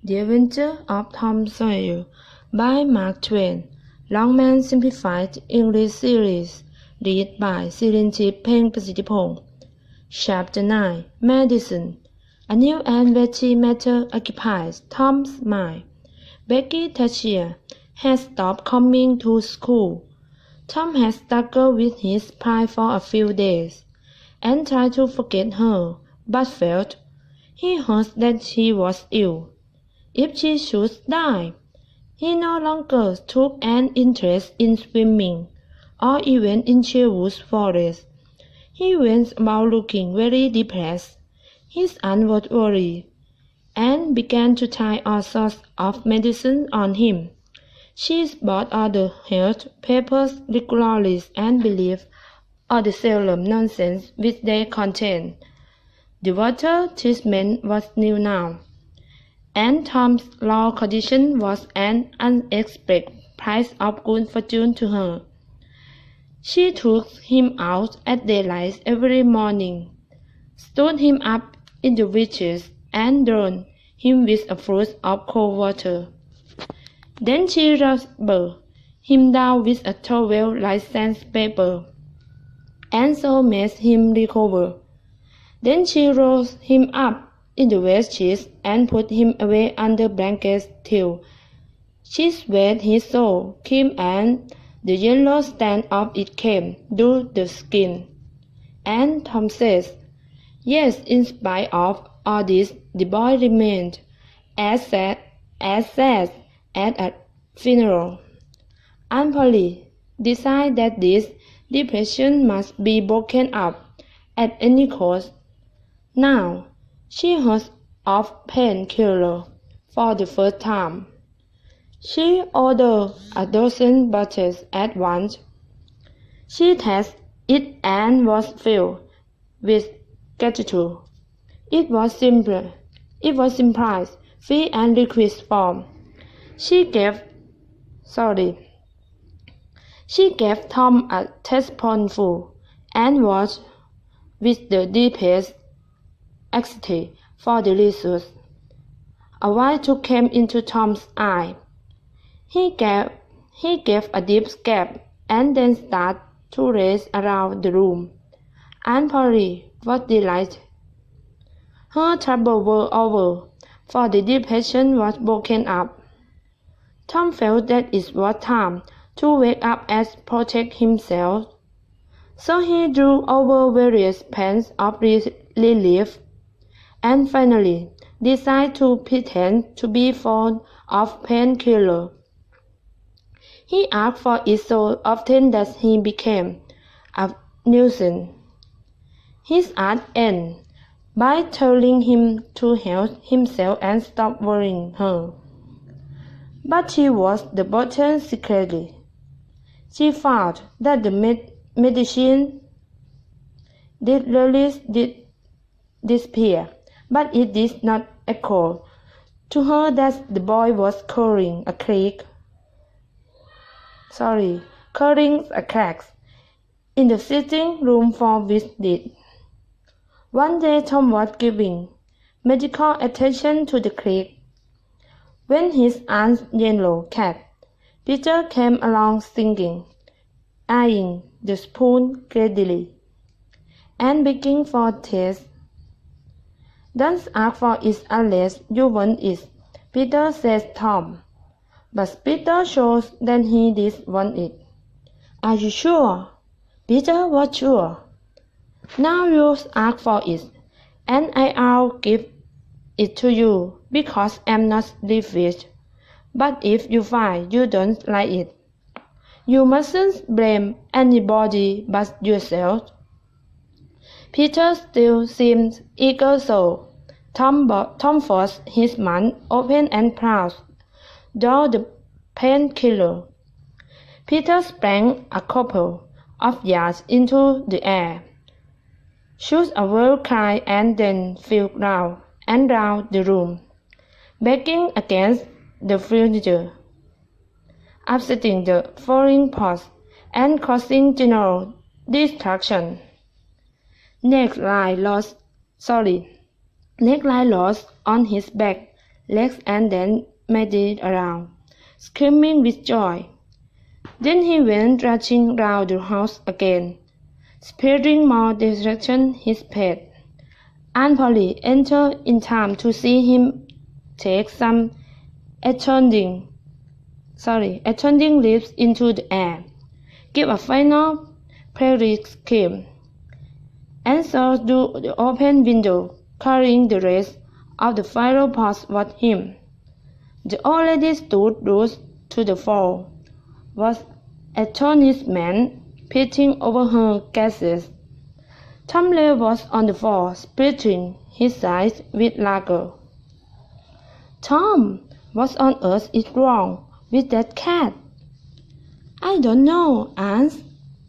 The Adventure of Tom Sawyer by Mark Twain. Longman Simplified English Series. Read by Sirinthip Pengprasittipong. Chapter 9. Medicine. A new and weighty matter occupies Tom's mind. Becky Thatcher had stopped coming to school. Tom had struggled with his pride for a few days, and tried to forget her, but failed. He heard that she was ill. If she should die, he no longer took an interest in swimming, or even in Sherwood Forest. He went about looking very depressed. His aunt was worried, and began to try all sorts of medicine on him. She bought all the health papers regularly and believed all the solemn nonsense which they contained. The water treatment was new now, and Tom's low condition was an unexpected price of good fortune to her. She took him out at daylight every morning, stood him up in the witches, and drowned him with a flood of cold water. Then she rubbed him down with a towel like sandpaper, and so made him recover. Then she rolled him up in the wet sheets and put him away under blankets till she sweat his soul came and the yellow stand of it came through the skin. And Tom says, yes, in spite of all this, the boy remained as sad at a funeral. Aunt Polly decided that this depression must be broken up at any cost. Now she heard of painkiller for the first time. She ordered a dozen bottles at once. She tasted it and was filled with gratitude. It was simple, free and liquid form. She gave Tom a teaspoonful and watched with the deepest anxiety for the result. A white look came into Tom's eye. He gave a deep gasp and then started to race around the room. Aunt Polly was delighted. Her troubles were over, for the depression was broken up. Tom felt that it was time to wake up and protect himself. So he drew over various pains of relief, and finally decided to pretend to be fond of painkiller. He asked for it so often that he became a nuisance. His aunt ended by telling him to help himself and stop worrying her. But she watched the bottle secretly. She found that the medicine did disappear, but it did not occur to her that the boy was carrying a crack in the sitting room for visit. One day Tom was giving medical attention to the crack, when his aunt's yellow cat, Peter, came along singing, eyeing the spoon greedily, and begging for taste. Don't ask for it unless you want it, Peter, says Tom. But Peter shows that he did want it. Are you sure? Peter was sure. Now you ask for it, and I'll give it to you, because I'm not selfish. But if you find you don't like it, you mustn't blame anybody but yourself. Peter still seemed eager, so Tom forced his mouth open and pressed down the painkiller. Peter sprang a couple of yards into the air, shook a wild cry, and then flew round and round the room, banging against the furniture, upsetting the falling pots, and causing general destruction. Neckline lost on his back, legs and then made it around, screaming with joy. Then he went rushing round the house again, spreading more destruction his pet. Aunt Polly entered in time to see him take some astonishing leaps into the air, give a final prairie scream, and saw through the open window, carrying the rest of the firepots with him. The old lady stood rooted to the floor, was astonishment pitching over her glasses. Tom was on the floor, splitting his sides with lager. "Tom, what on earth is wrong with that cat?" "I don't know, Aunt,"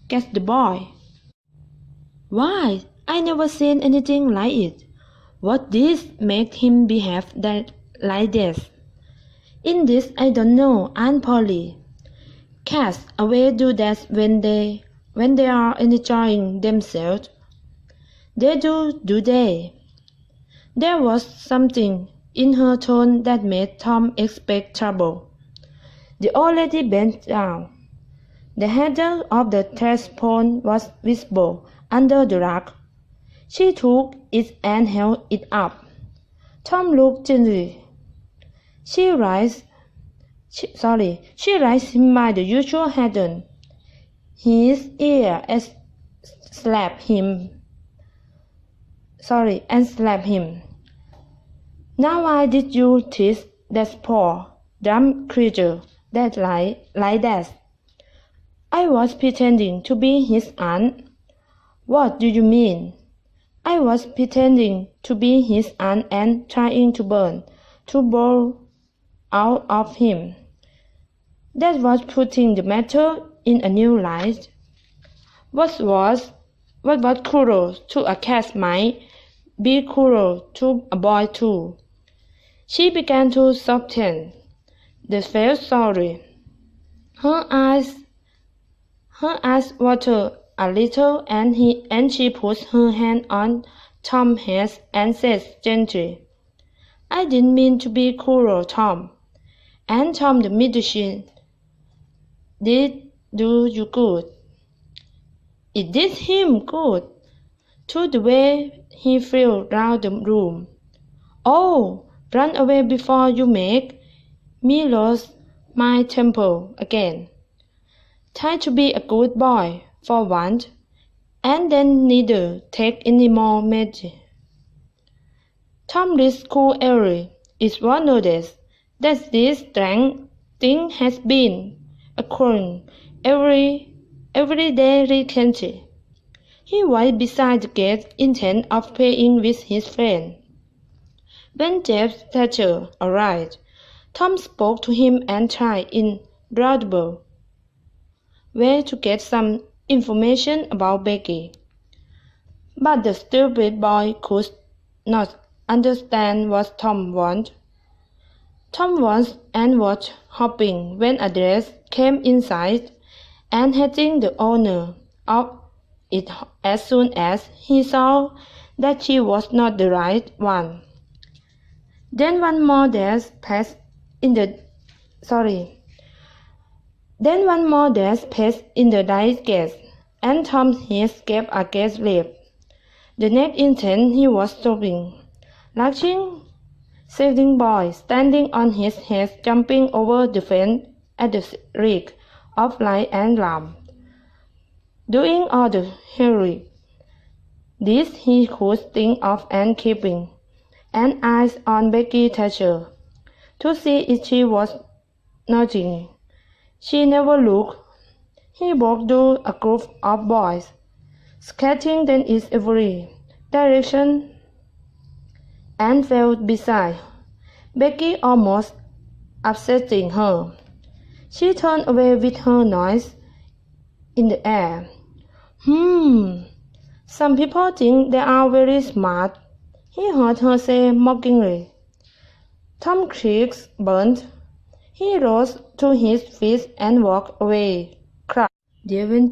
gasped the boy. "Why, I never seen anything like it. What did make him behave like this?" "In this I don't know, Aunt Polly. Cats always do that when they are enjoying themselves." "They do they?" There was something in her tone that made Tom expect trouble. The old lady bent down. The handle of the teaspoon was visible under the rug. She took it and held it up. Tom looked gently. She raised him by the usual handle. His ear and slapped him. "Now why did you tease that poor, dumb creature like that?" "I was pretending to be his aunt." "What do you mean?" "I was pretending to be his aunt and trying to bowl out of him. That was putting the matter in a new light. What was cruel to a cat might be cruel to a boy too." She began to soften. They felt sorry. Her eyes watered a little, and she put her hand on Tom's head and said gently, "I didn't mean to be cruel, Tom." And Tom the magician did do you good. It did him good, to the way he flew round the room. "Oh, run away before you make me lose my temper again. Try to be a good boy for once, and then neither take any more magic." Tom reached school early. It was noticed that this strange thing has been occurring every day recently. He waited beside the gate, intent of playing with his friend. When Jeff Thatcher arrived, Tom spoke to him and tried in laudable way to get some information about Becky. But the stupid boy could not understand what Tom wanted. Tom was hoping when a dress came inside, and hating the owner of it as soon as he saw that she was not the right one. Then one more dash passed in the light gas, and Tom's head gave a gasp leap. The next instant he was stopping, laughing, saving boy, standing on his head, jumping over the fence at the reek of light and lamp, doing all the heroic. This he could think of, and keeping an eye on Becky Thatcher to see if she was nothing. She never looked. He walked through a group of boys, scattering them in every direction, and fell beside Becky, almost upsetting her. She turned away with her nose in the air. Some people think they are very smart," he heard her say mockingly. Tom's cheeks burned. He rose to his feet and walked away. The